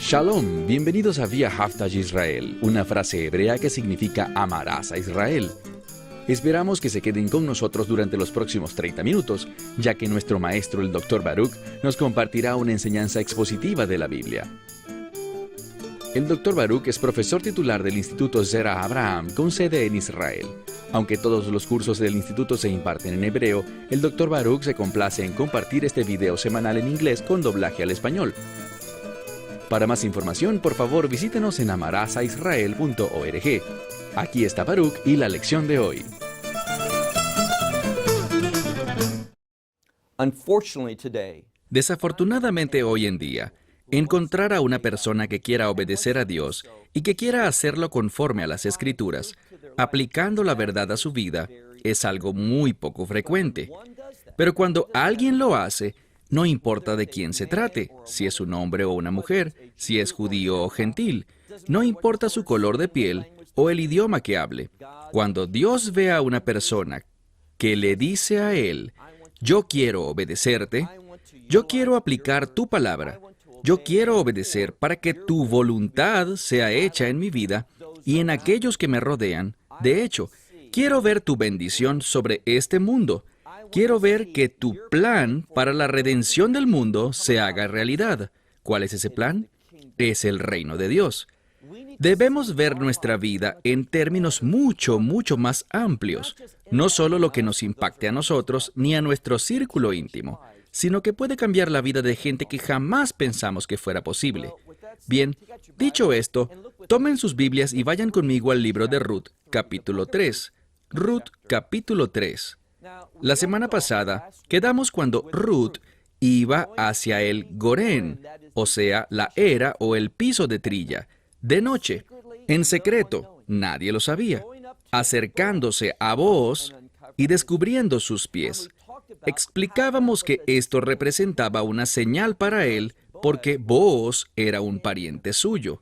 Shalom, bienvenidos a Vía Haftaj Israel, una frase hebrea que significa amarás a Israel. Esperamos que se queden con nosotros durante los próximos 30 minutos, ya que nuestro maestro, el Dr. Baruch, nos compartirá una enseñanza expositiva de la Biblia. El Dr. Baruch es profesor titular del Instituto Zera Abraham, con sede en Israel. Aunque todos los cursos del instituto se imparten en hebreo, el Dr. Baruch se complace en compartir este video semanal en inglés con doblaje al español. Para más información, por favor, visítenos en amarasaisrael.org. Aquí está Baruch y la lección de hoy. Desafortunadamente hoy en día, encontrar a una persona que quiera obedecer a Dios y que quiera hacerlo conforme a las Escrituras, aplicando la verdad a su vida, es algo muy poco frecuente. Pero cuando alguien lo hace, no importa de quién se trate, si es un hombre o una mujer, si es judío o gentil, no importa su color de piel o el idioma que hable. Cuando Dios ve a una persona que le dice a él, yo quiero obedecerte, yo quiero aplicar tu palabra, yo quiero obedecer para que tu voluntad sea hecha en mi vida y en aquellos que me rodean. De hecho, quiero ver tu bendición sobre este mundo. Quiero ver que tu plan para la redención del mundo se haga realidad. ¿Cuál es ese plan? Es el reino de Dios. Debemos ver nuestra vida en términos mucho más amplios. No solo lo que nos impacte a nosotros ni a nuestro círculo íntimo, sino que puede cambiar la vida de gente que jamás pensamos que fuera posible. Bien, dicho esto, tomen sus Biblias y vayan conmigo al libro de Ruth, capítulo 3. Ruth, capítulo 3. La semana pasada quedamos cuando Ruth iba hacia el Gorén, o sea, la era o el piso de trilla, de noche, en secreto, nadie lo sabía, acercándose a Booz y descubriendo sus pies. Explicábamos que esto representaba una señal para él porque Booz era un pariente suyo,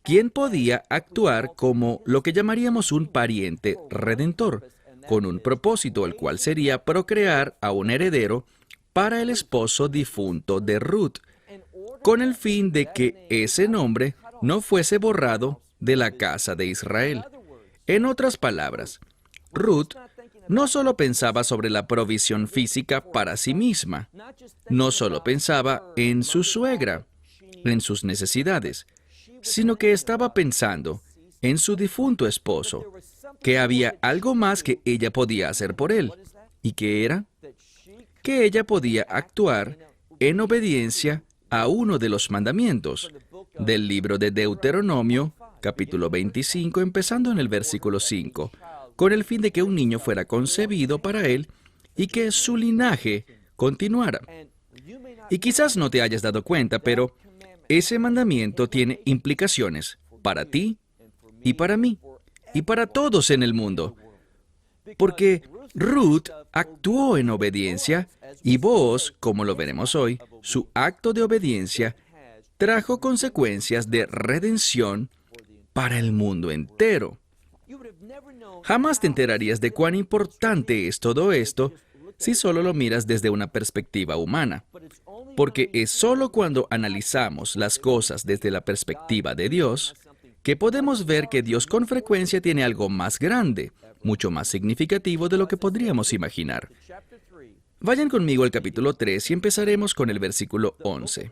quien podía actuar como lo que llamaríamos un pariente redentor, con un propósito, el cual sería procrear a un heredero para el esposo difunto de Ruth, con el fin de que ese nombre no fuese borrado de la casa de Israel. En otras palabras, Ruth no solo pensaba sobre la provisión física para sí misma, no solo pensaba en su suegra, en sus necesidades, sino que estaba pensando en su difunto esposo, que había algo más que ella podía hacer por él. ¿Y qué era? Que ella podía actuar en obediencia a uno de los mandamientos del libro de Deuteronomio, capítulo 25, empezando en el versículo 5, con el fin de que un niño fuera concebido para él y que su linaje continuara. Y quizás no te hayas dado cuenta, pero ese mandamiento tiene implicaciones para ti y para mí, y para todos en el mundo. Porque Ruth actuó en obediencia, y Booz, como lo veremos hoy, su acto de obediencia trajo consecuencias de redención para el mundo entero. Jamás te enterarías de cuán importante es todo esto si solo lo miras desde una perspectiva humana. Porque es solo cuando analizamos las cosas desde la perspectiva de Dios que podemos ver que Dios con frecuencia tiene algo más grande, mucho más significativo de lo que podríamos imaginar. Vayan conmigo al capítulo 3 y empezaremos con el versículo 11.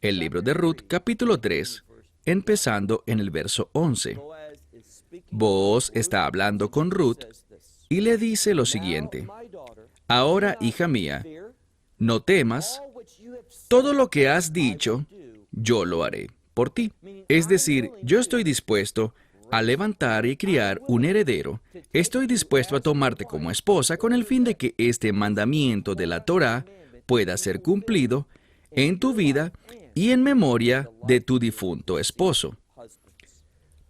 El libro de Ruth, capítulo 3, empezando en el verso 11. Booz está hablando con Ruth y le dice lo siguiente: ahora, hija mía, no temas, todo lo que has dicho, yo lo haré por ti. Es decir, yo estoy dispuesto a levantar y criar un heredero. Estoy dispuesto a tomarte como esposa con el fin de que este mandamiento de la Torá pueda ser cumplido en tu vida y en memoria de tu difunto esposo.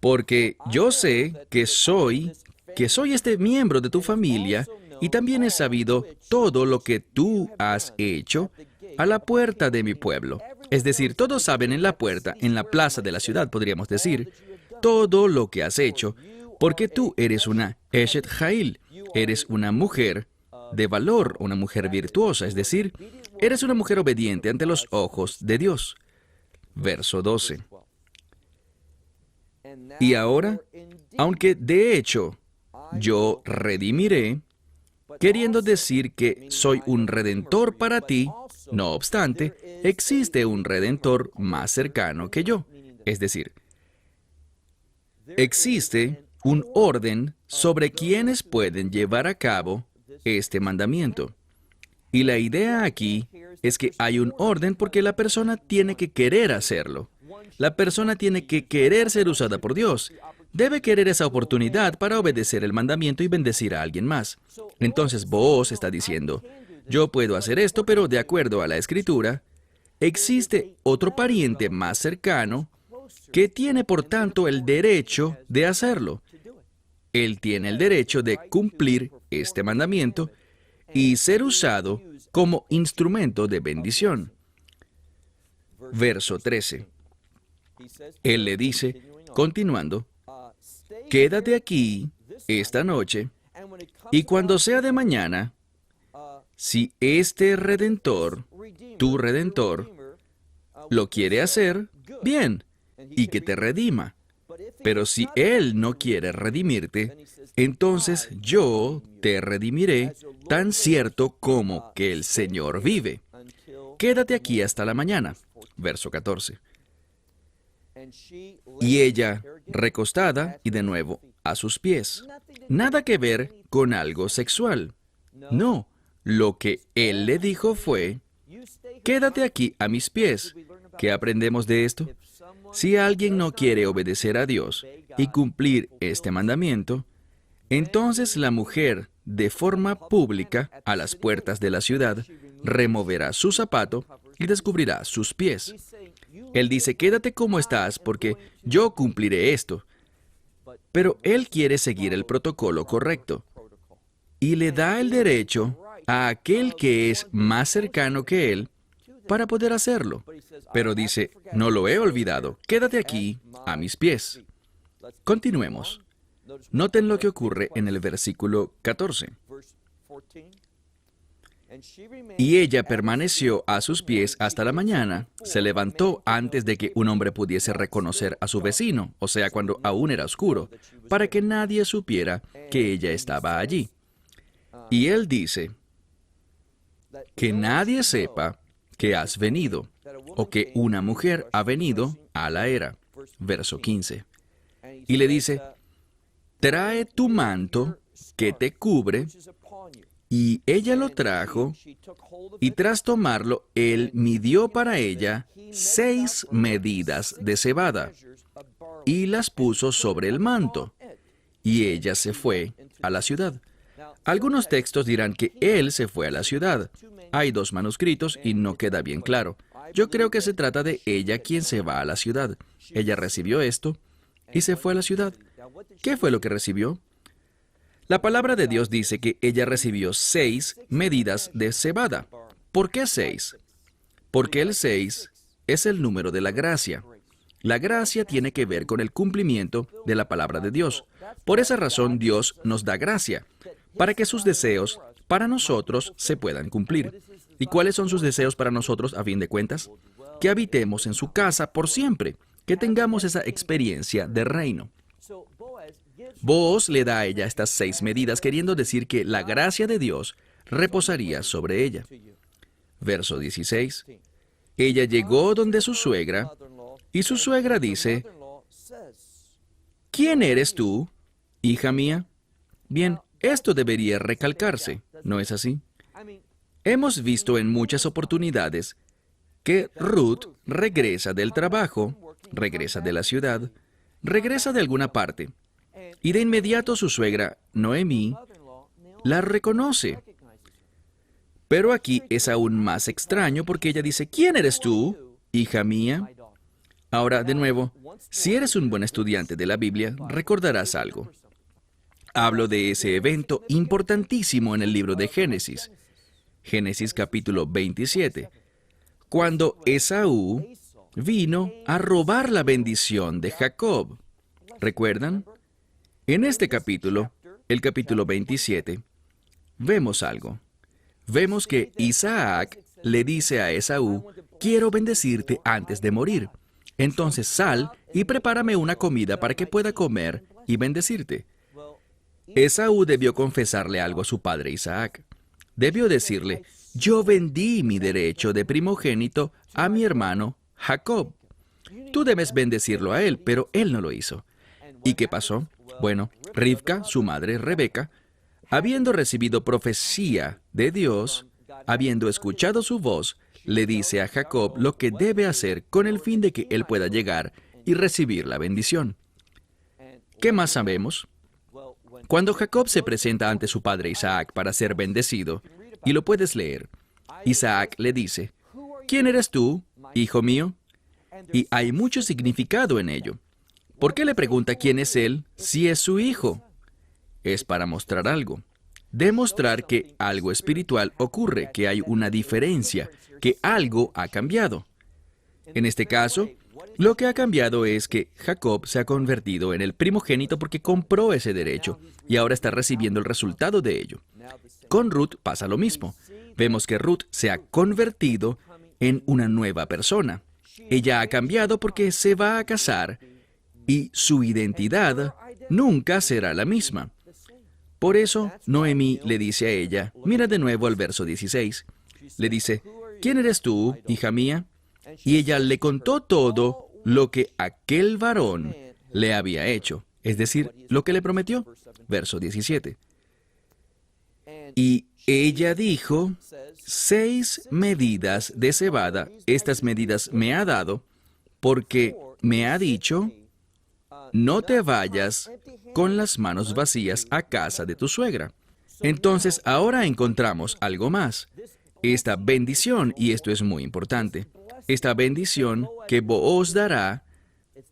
Porque yo sé que soy este miembro de tu familia y también he sabido todo lo que tú has hecho a la puerta de mi pueblo. Es decir, todos saben en la puerta, en la plaza de la ciudad, podríamos decir, todo lo que has hecho, porque tú eres una Eshet Jail, eres una mujer de valor, una mujer virtuosa, es decir, eres una mujer obediente ante los ojos de Dios. Verso 12. Y ahora, aunque de hecho yo redimiré, queriendo decir que soy un redentor para ti, no obstante, existe un redentor más cercano que yo. Es decir, existe un orden sobre quienes pueden llevar a cabo este mandamiento. Y la idea aquí es que hay un orden porque la persona tiene que querer hacerlo. La persona tiene que querer ser usada por Dios. Debe querer esa oportunidad para obedecer el mandamiento y bendecir a alguien más. Entonces Booz está diciendo, yo puedo hacer esto, pero de acuerdo a la Escritura, existe otro pariente más cercano que tiene por tanto el derecho de hacerlo. Él tiene el derecho de cumplir este mandamiento y ser usado como instrumento de bendición. Verso 13. Él le dice, continuando, quédate aquí esta noche, y cuando sea de mañana, si este Redentor, tu Redentor, lo quiere hacer, bien, y que te redima. Pero si Él no quiere redimirte, entonces yo te redimiré tan cierto como que el Señor vive. Quédate aquí hasta la mañana. Verso 14. Y ella, recostada, y de nuevo, a sus pies. Nada que ver con algo sexual. No, lo que Él le dijo fue, quédate aquí a mis pies. ¿Qué aprendemos de esto? Si alguien no quiere obedecer a Dios y cumplir este mandamiento, entonces la mujer, de forma pública, a las puertas de la ciudad, removerá su zapato y descubrirá sus pies. Él dice, quédate como estás, porque yo cumpliré esto. Pero Él quiere seguir el protocolo correcto y le da el derecho a aquel que es más cercano que Él para poder hacerlo. Pero dice, no lo he olvidado, quédate aquí a mis pies. Continuemos. Noten lo que ocurre en el versículo 14. Y ella permaneció a sus pies hasta la mañana, se levantó antes de que un hombre pudiese reconocer a su vecino, o sea, cuando aún era oscuro, para que nadie supiera que ella estaba allí. Y él dice, que nadie sepa que has venido, o que una mujer ha venido a la era. Verso 15. Y le dice, trae tu manto que te cubre. Y ella lo trajo, y tras tomarlo, él midió para ella 6 medidas de cebada, y las puso sobre el manto, y ella se fue a la ciudad. Algunos textos dirán que él se fue a la ciudad. Hay 2 manuscritos y no queda bien claro. Yo creo que se trata de ella quien se va a la ciudad. Ella recibió esto y se fue a la ciudad. ¿Qué fue lo que recibió? La palabra de Dios dice que ella recibió 6 medidas de cebada. ¿Por qué 6? Porque el 6 es el número de la gracia. La gracia tiene que ver con el cumplimiento de la palabra de Dios. Por esa razón Dios nos da gracia, para que sus deseos para nosotros se puedan cumplir. ¿Y cuáles son sus deseos para nosotros a fin de cuentas? Que habitemos en su casa por siempre, que tengamos esa experiencia de reino. Booz le da a ella estas 6 medidas, queriendo decir que la gracia de Dios reposaría sobre ella. Verso 16. Ella llegó donde su suegra, y su suegra dice, ¿quién eres tú, hija mía? Bien, esto debería recalcarse, ¿no es así? Hemos visto en muchas oportunidades que Ruth regresa del trabajo, regresa de la ciudad, regresa de alguna parte, y de inmediato su suegra, Noemí, la reconoce. Pero aquí es aún más extraño porque ella dice, ¿quién eres tú, hija mía? Ahora, de nuevo, si eres un buen estudiante de la Biblia, recordarás algo. Hablo de ese evento importantísimo en el libro de Génesis. Génesis capítulo 27, cuando Esaú vino a robar la bendición de Jacob. ¿Recuerdan? En este capítulo, el capítulo 27, vemos algo. Vemos que Isaac le dice a Esaú, quiero bendecirte antes de morir. Entonces sal y prepárame una comida para que pueda comer y bendecirte. Esaú debió confesarle algo a su padre Isaac. Debió decirle, yo vendí mi derecho de primogénito a mi hermano Jacob. Tú debes bendecirlo a él, pero él no lo hizo. ¿Y qué pasó? Bueno, Rivka, su madre Rebeca, habiendo recibido profecía de Dios, habiendo escuchado su voz, le dice a Jacob lo que debe hacer con el fin de que él pueda llegar y recibir la bendición. ¿Qué más sabemos? Cuando Jacob se presenta ante su padre Isaac para ser bendecido, y lo puedes leer, Isaac le dice, ¿quién eres tú, hijo mío? Y hay mucho significado en ello. ¿Por qué le pregunta quién es él si es su hijo? Es para mostrar algo. Demostrar que algo espiritual ocurre, que hay una diferencia, que algo ha cambiado. En este caso, lo que ha cambiado es que Jacob se ha convertido en el primogénito porque compró ese derecho y ahora está recibiendo el resultado de ello. Con Ruth pasa lo mismo. Vemos que Ruth se ha convertido en una nueva persona. Ella ha cambiado porque se va a casar y su identidad nunca será la misma. Por eso, Noemí le dice a ella, mira de nuevo al verso 16, le dice, ¿quién eres tú, hija mía? Y ella le contó todo lo que aquel varón le había hecho, es decir, lo que le prometió. Verso 17. Y ella dijo, 6 medidas de cebada, estas medidas me ha dado, porque me ha dicho, no te vayas con las manos vacías a casa de tu suegra. Entonces, ahora encontramos algo más. Esta bendición, y esto es muy importante, esta bendición que Booz dará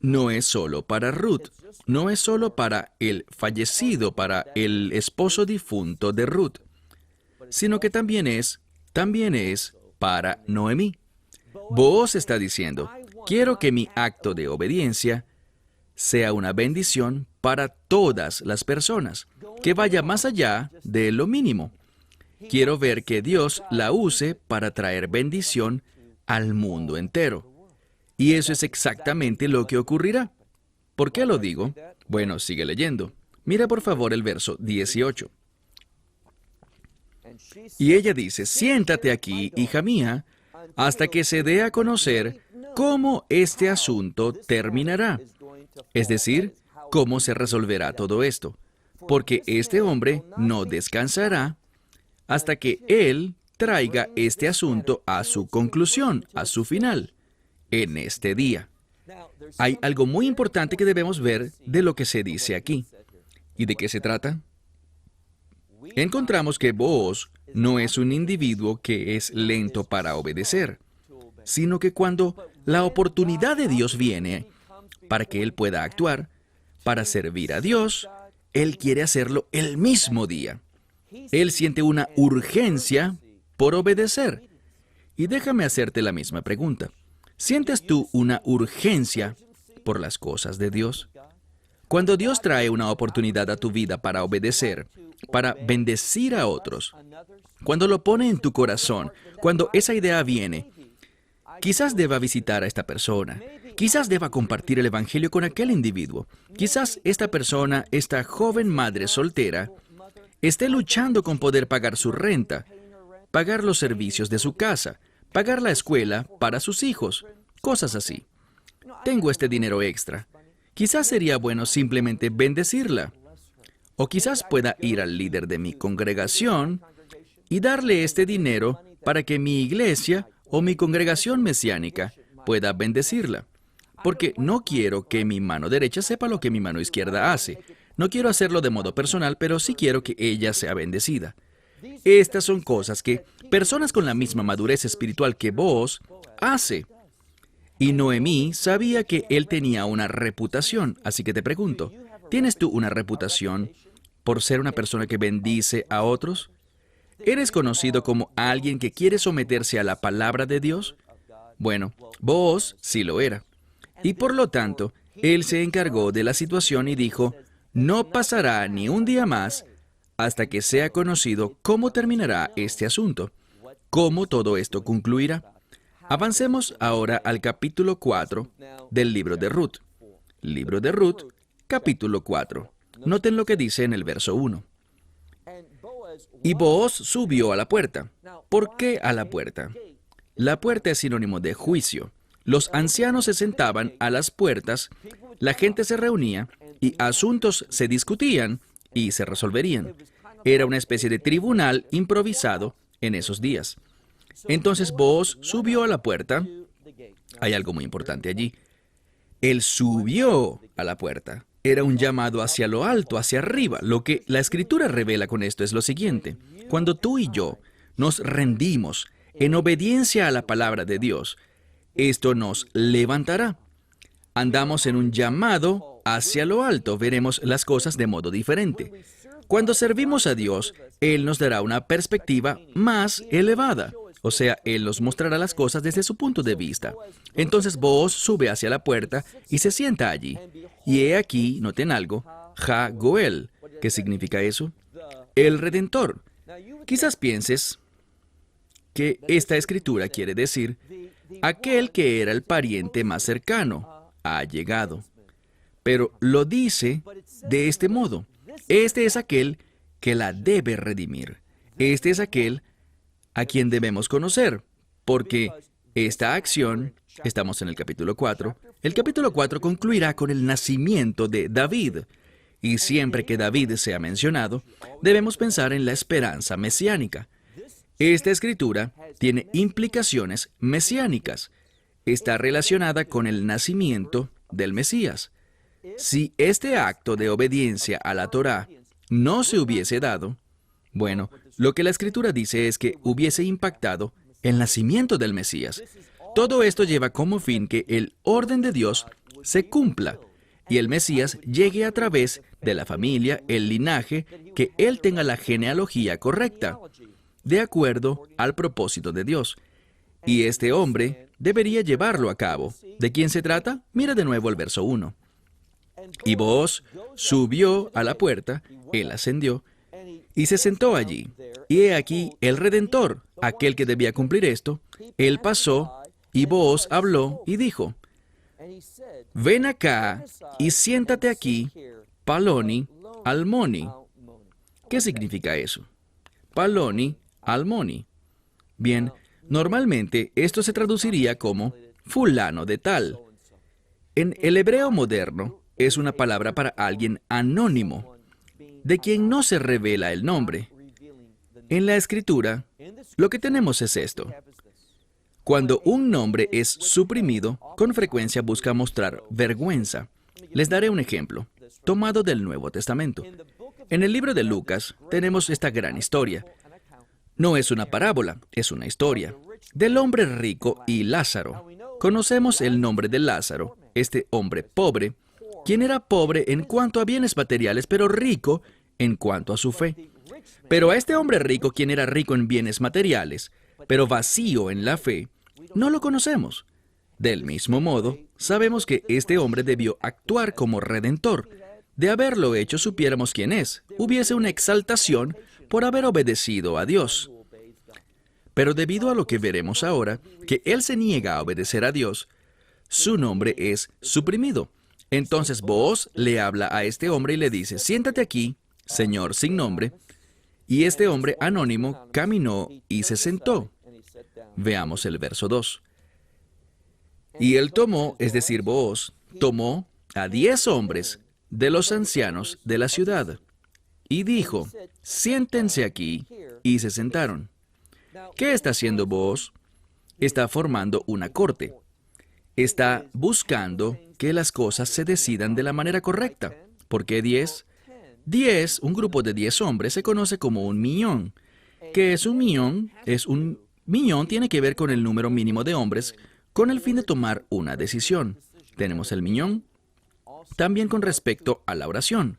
no es solo para Ruth, no es solo para el fallecido, para el esposo difunto de Ruth, sino que también es para Noemí. Booz está diciendo, quiero que mi acto de obediencia sea una bendición para todas las personas, que vaya más allá de lo mínimo. Quiero ver que Dios la use para traer bendición al mundo entero. Y eso es exactamente lo que ocurrirá. ¿Por qué lo digo? Bueno, sigue leyendo. Mira por favor el verso 18. Y ella dice, siéntate aquí, hija mía, hasta que se dé a conocer cómo este asunto terminará. Es decir, cómo se resolverá todo esto. Porque este hombre no descansará hasta que él traiga este asunto a su conclusión, a su final, en este día. Hay algo muy importante que debemos ver de lo que se dice aquí. ¿Y de qué se trata? Encontramos que Booz no es un individuo que es lento para obedecer, sino que cuando la oportunidad de Dios viene para que él pueda actuar, para servir a Dios, él quiere hacerlo el mismo día. Él siente una urgencia por obedecer. Y déjame hacerte la misma pregunta. ¿Sientes tú una urgencia por las cosas de Dios? Cuando Dios trae una oportunidad a tu vida para obedecer, para bendecir a otros, cuando lo pone en tu corazón, cuando esa idea viene, quizás deba visitar a esta persona, quizás deba compartir el Evangelio con aquel individuo, quizás esta persona, esta joven madre soltera, esté luchando con poder pagar su renta, pagar los servicios de su casa, pagar la escuela para sus hijos, cosas así. Tengo este dinero extra. Quizás sería bueno simplemente bendecirla. O quizás pueda ir al líder de mi congregación y darle este dinero para que mi iglesia o mi congregación mesiánica pueda bendecirla. Porque no quiero que mi mano derecha sepa lo que mi mano izquierda hace. No quiero hacerlo de modo personal, pero sí quiero que ella sea bendecida. Estas son cosas que personas con la misma madurez espiritual que Booz hace. Y Noemí sabía que él tenía una reputación, así que te pregunto, ¿tienes tú una reputación por ser una persona que bendice a otros? ¿Eres conocido como alguien que quiere someterse a la palabra de Dios? Bueno, Booz sí lo era. Y por lo tanto, él se encargó de la situación y dijo, no pasará ni un día más hasta que sea conocido cómo terminará este asunto, cómo todo esto concluirá. Avancemos ahora al capítulo 4 del libro de Ruth. Libro de Ruth, capítulo 4. Noten lo que dice en el verso 1. Y Booz subió a la puerta. ¿Por qué a la puerta? La puerta es sinónimo de juicio. Los ancianos se sentaban a las puertas, la gente se reunía y asuntos se discutían y se resolverían. Era una especie de tribunal improvisado en esos días. Entonces Booz subió a la puerta. Hay algo muy importante allí. Él subió a la puerta. Era un llamado hacia lo alto, hacia arriba. Lo que la Escritura revela con esto es lo siguiente. Cuando tú y yo nos rendimos en obediencia a la palabra de Dios, esto nos levantará. Andamos en un llamado hacia lo alto. Veremos las cosas de modo diferente. Cuando servimos a Dios, Él nos dará una perspectiva más elevada. O sea, Él nos mostrará las cosas desde su punto de vista. Entonces Booz sube hacia la puerta y se sienta allí. Y he aquí, noten algo, Ha-Goel. ¿Qué significa eso? El Redentor. Quizás pienses que esta escritura quiere decir aquel que era el pariente más cercano, ha llegado. Pero lo dice de este modo. Este es aquel que la debe redimir. Este es aquel a quien debemos conocer, porque esta acción, estamos en el capítulo 4, el capítulo 4 concluirá con el nacimiento de David, y siempre que David sea mencionado, debemos pensar en la esperanza mesiánica. Esta escritura tiene implicaciones mesiánicas, está relacionada con el nacimiento del Mesías. Si este acto de obediencia a la Torá no se hubiese dado, bueno, lo que la Escritura dice es que hubiese impactado el nacimiento del Mesías. Todo esto lleva como fin que el orden de Dios se cumpla y el Mesías llegue a través de la familia, el linaje, que Él tenga la genealogía correcta, de acuerdo al propósito de Dios. Y este hombre debería llevarlo a cabo. ¿De quién se trata? Mira de nuevo el verso 1. Y Booz subió a la puerta, él ascendió, y se sentó allí. Y he aquí el Redentor, aquel que debía cumplir esto. Él pasó, y Booz habló y dijo, ven acá y siéntate aquí, Paloni, Almoni. ¿Qué significa eso? Paloni, Almoni. Bien, normalmente esto se traduciría como fulano de tal. En el hebreo moderno es una palabra para alguien anónimo, de quien no se revela el nombre. En la Escritura, lo que tenemos es esto. Cuando un nombre es suprimido, con frecuencia busca mostrar vergüenza. Les daré un ejemplo, tomado del Nuevo Testamento. En el libro de Lucas tenemos esta gran historia. No es una parábola, es una historia, del hombre rico y Lázaro. Conocemos el nombre de Lázaro, este hombre pobre, quien era pobre en cuanto a bienes materiales, pero rico en cuanto a su fe. Pero a este hombre rico, quien era rico en bienes materiales, pero vacío en la fe, no lo conocemos. Del mismo modo, sabemos que este hombre debió actuar como redentor. De haberlo hecho, supiéramos quién es. Hubiese una exaltación por haber obedecido a Dios. Pero debido a lo que veremos ahora, que él se niega a obedecer a Dios, su nombre es suprimido. Entonces Booz le habla a este hombre y le dice, siéntate aquí, señor sin nombre. Y este hombre anónimo caminó y se sentó. Veamos el verso 2. Y él tomó, es decir, Booz, tomó a 10 hombres de los ancianos de la ciudad y dijo, siéntense aquí, y se sentaron. ¿Qué está haciendo Booz? Está formando una corte. Está buscando que las cosas se decidan de la manera correcta. ¿Por qué 10? 10, un grupo de 10 hombres, se conoce como un millón. ¿Qué es un millón? Un millón tiene que ver con el número mínimo de hombres con el fin de tomar una decisión. Tenemos el millón. También con respecto a la oración.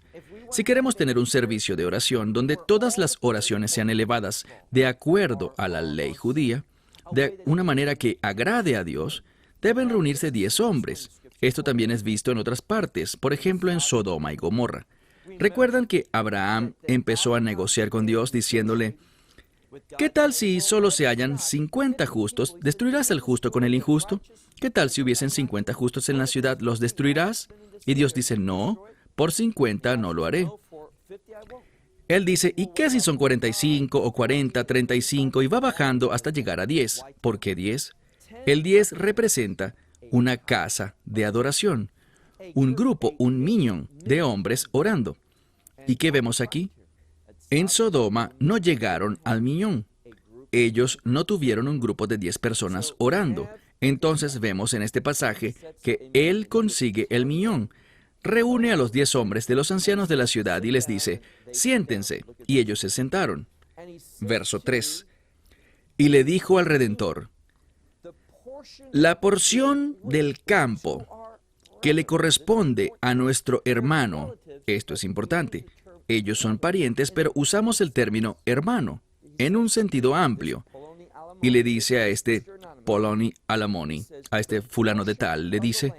Si queremos tener un servicio de oración donde todas las oraciones sean elevadas de acuerdo a la ley judía, de una manera que agrade a Dios, deben reunirse 10 hombres. Esto también es visto en otras partes, por ejemplo en Sodoma y Gomorra. ¿Recuerdan que Abraham empezó a negociar con Dios diciéndole, ¿Qué tal si solo se hallan 50 justos? ¿Destruirás al justo con el injusto? ¿Qué tal si hubiesen 50 justos en la ciudad? ¿Los destruirás? Y Dios dice, no, por 50 no lo haré. Él dice, ¿y qué si son 45 o 40, 35 y va bajando hasta llegar a 10? ¿Por qué 10? El 10 representa una casa de adoración, un grupo, un minion de hombres orando. ¿Y qué vemos aquí? En Sodoma no llegaron al minion. Ellos no tuvieron un grupo de 10 personas orando. Entonces vemos en este pasaje que Él consigue el minion. Reúne a los 10 hombres de los ancianos de la ciudad y les dice, siéntense. Y ellos se sentaron. Verso 3. Y le dijo al Redentor, la porción del campo que le corresponde a nuestro hermano, esto es importante, ellos son parientes, pero usamos el término hermano en un sentido amplio. Y le dice a este Poloni Alamoni, a este fulano de tal, le dice,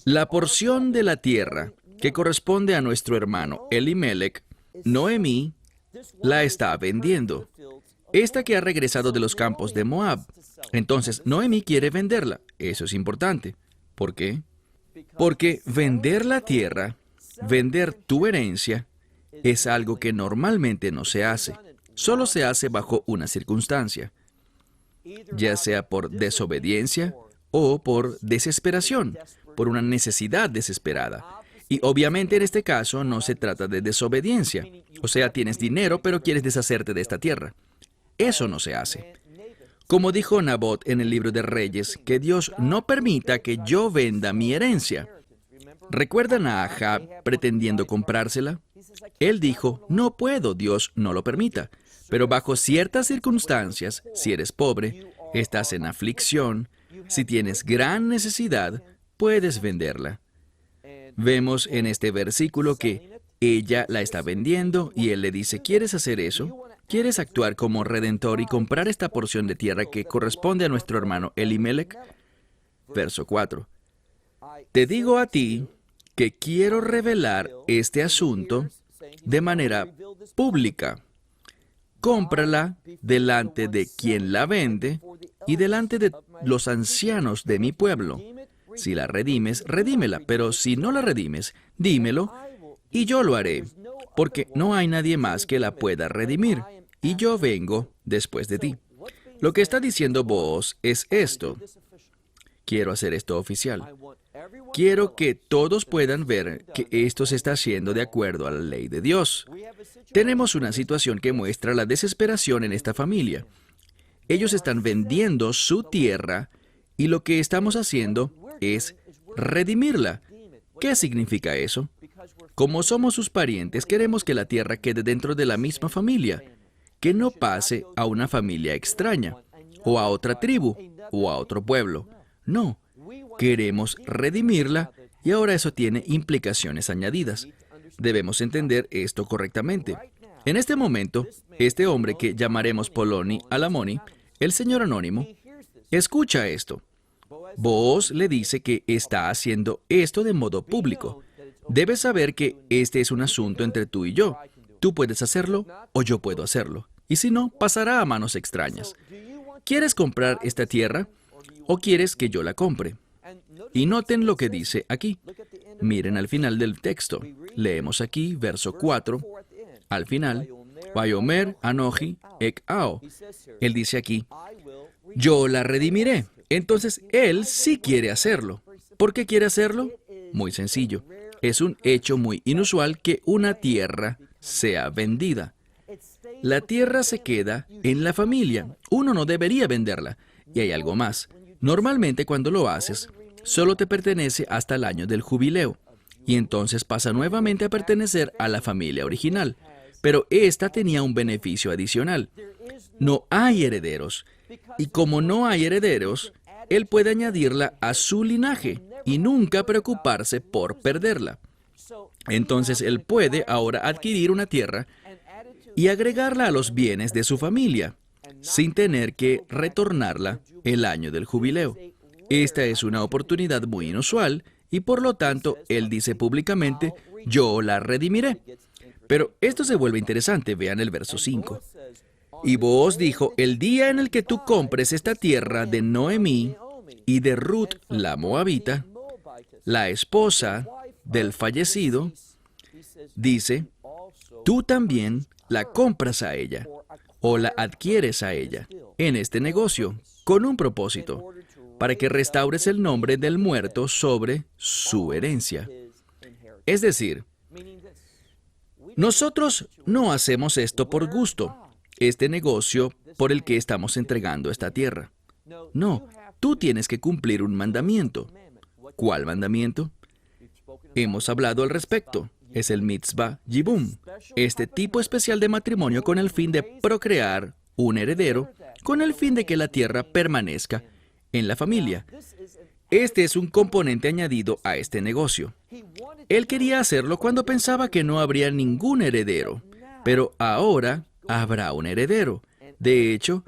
la porción de la tierra que corresponde a nuestro hermano Elimelech, Noemí la está vendiendo. Esta que ha regresado de los campos de Moab. Entonces, Noemí quiere venderla. Eso es importante. ¿Por qué? Porque vender la tierra, vender tu herencia, es algo que normalmente no se hace. Solo se hace bajo una circunstancia, ya sea por desobediencia o por desesperación, por una necesidad desesperada. Y obviamente en este caso no se trata de desobediencia. O sea, tienes dinero pero quieres deshacerte de esta tierra. Eso no se hace. Como dijo Nabot en el libro de Reyes, que Dios no permita que yo venda mi herencia. ¿Recuerdan a Ahab pretendiendo comprársela? Él dijo, no puedo, Dios no lo permita. Pero bajo ciertas circunstancias, si eres pobre, estás en aflicción, si tienes gran necesidad, puedes venderla. Vemos en este versículo que ella la está vendiendo y él le dice, ¿quieres hacer eso? ¿Quieres actuar como redentor y comprar esta porción de tierra que corresponde a nuestro hermano Elimelech? Verso 4. Te digo a ti que quiero revelar este asunto de manera pública. Cómprala delante de quien la vende y delante de los ancianos de mi pueblo. Si la redimes, redímela, pero si no la redimes, dímelo y yo lo haré, porque no hay nadie más que la pueda redimir, y yo vengo después de ti. Lo que está diciendo Booz es esto. Quiero hacer esto oficial. Quiero que todos puedan ver que esto se está haciendo de acuerdo a la ley de Dios. Tenemos una situación que muestra la desesperación en esta familia. Ellos están vendiendo su tierra y lo que estamos haciendo es redimirla. ¿Qué significa eso? Como somos sus parientes, queremos que la tierra quede dentro de la misma familia, que no pase a una familia extraña, o a otra tribu, o a otro pueblo. No, queremos redimirla y ahora eso tiene implicaciones añadidas. Debemos entender esto correctamente. En este momento, este hombre que llamaremos Poloni Alamoni, el señor anónimo, escucha esto. Booz le dice que está haciendo esto de modo público. Debes saber que este es un asunto entre tú y yo. Tú puedes hacerlo o yo puedo hacerlo. Y si no, pasará a manos extrañas. ¿Quieres comprar esta tierra o quieres que yo la compre? Y noten lo que dice aquí. Miren al final del texto. Leemos aquí, verso 4. Al final, Vayomer Anoji Ek Ao. Él dice aquí, yo la redimiré. Entonces, él sí quiere hacerlo. ¿Por qué quiere hacerlo? Muy sencillo. Es un hecho muy inusual que una tierra sea vendida. La tierra se queda en la familia. Uno no debería venderla. Y hay algo más. Normalmente cuando lo haces, solo te pertenece hasta el año del jubileo. Y entonces pasa nuevamente a pertenecer a la familia original. Pero esta tenía un beneficio adicional. No hay herederos. Y como no hay herederos, él puede añadirla a su linaje y nunca preocuparse por perderla. Entonces él puede ahora adquirir una tierra y agregarla a los bienes de su familia, sin tener que retornarla el año del jubileo. Esta es una oportunidad muy inusual y por lo tanto él dice públicamente, yo la redimiré. Pero esto se vuelve interesante, vean el verso 5. Y Booz dijo, el día en el que tú compres esta tierra de Noemí y de Ruth la Moabita, la esposa del fallecido, dice, tú también la compras a ella o la adquieres a ella en este negocio con un propósito, para que restaures el nombre del muerto sobre su herencia. Es decir, nosotros no hacemos esto por gusto, este negocio por el que estamos entregando esta tierra. No, tú tienes que cumplir un mandamiento. ¿Cuál mandamiento? Hemos hablado al respecto. Es el mitzvah yibum, este tipo especial de matrimonio con el fin de procrear un heredero, con el fin de que la tierra permanezca en la familia. Este es un componente añadido a este negocio. Él quería hacerlo cuando pensaba que no habría ningún heredero, pero ahora habrá un heredero. De hecho,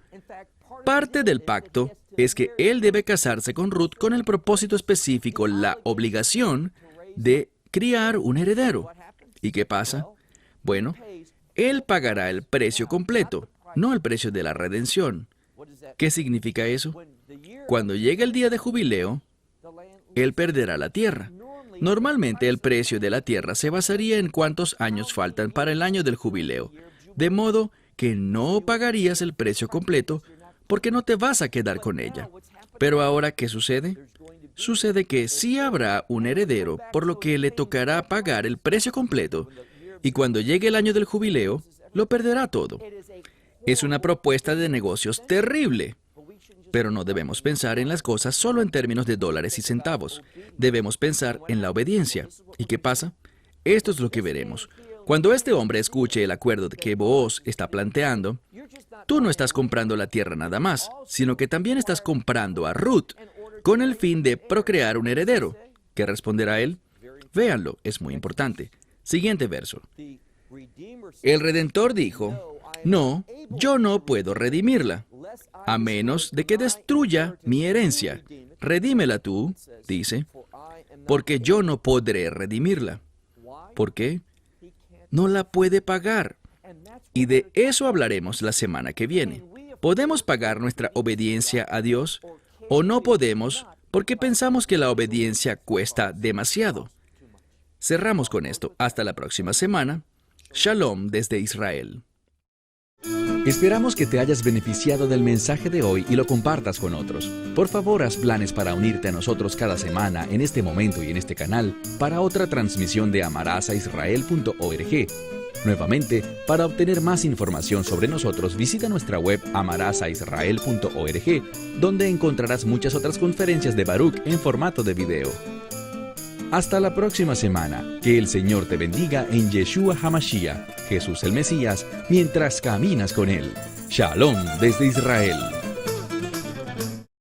parte del pacto es que él debe casarse con Ruth con el propósito específico, la obligación de criar un heredero. ¿Y qué pasa? Bueno, él pagará el precio completo, no el precio de la redención. ¿Qué significa eso? Cuando llegue el día de jubileo, él perderá la tierra. Normalmente el precio de la tierra se basaría en cuántos años faltan para el año del jubileo, de modo que no pagarías el precio completo porque no te vas a quedar con ella. Pero ahora, ¿qué sucede? Sucede que sí habrá un heredero, por lo que le tocará pagar el precio completo, y cuando llegue el año del jubileo, lo perderá todo. Es una propuesta de negocios terrible. Pero no debemos pensar en las cosas solo en términos de dólares y centavos. Debemos pensar en la obediencia. ¿Y qué pasa? Esto es lo que veremos. Cuando este hombre escuche el acuerdo que Booz está planteando, tú no estás comprando la tierra nada más, sino que también estás comprando a Ruth con el fin de procrear un heredero. ¿Qué responderá él? Véanlo, es muy importante. Siguiente verso. El Redentor dijo, no, yo no puedo redimirla, a menos de que destruya mi herencia. Redímela tú, dice, porque yo no podré redimirla. ¿Por qué? No la puede pagar. Y de eso hablaremos la semana que viene. ¿Podemos pagar nuestra obediencia a Dios o no podemos porque pensamos que la obediencia cuesta demasiado? Cerramos con esto. Hasta la próxima semana. Shalom desde Israel. Esperamos que te hayas beneficiado del mensaje de hoy y lo compartas con otros. Por favor, haz planes para unirte a nosotros cada semana en este momento y en este canal para otra transmisión de amarazaisrael.org. Nuevamente, para obtener más información sobre nosotros, visita nuestra web amarazaisrael.org, donde encontrarás muchas otras conferencias de Baruch en formato de video. Hasta la próxima semana. Que el Señor te bendiga en Yeshua HaMashiach, Jesús el Mesías, mientras caminas con Él. Shalom desde Israel.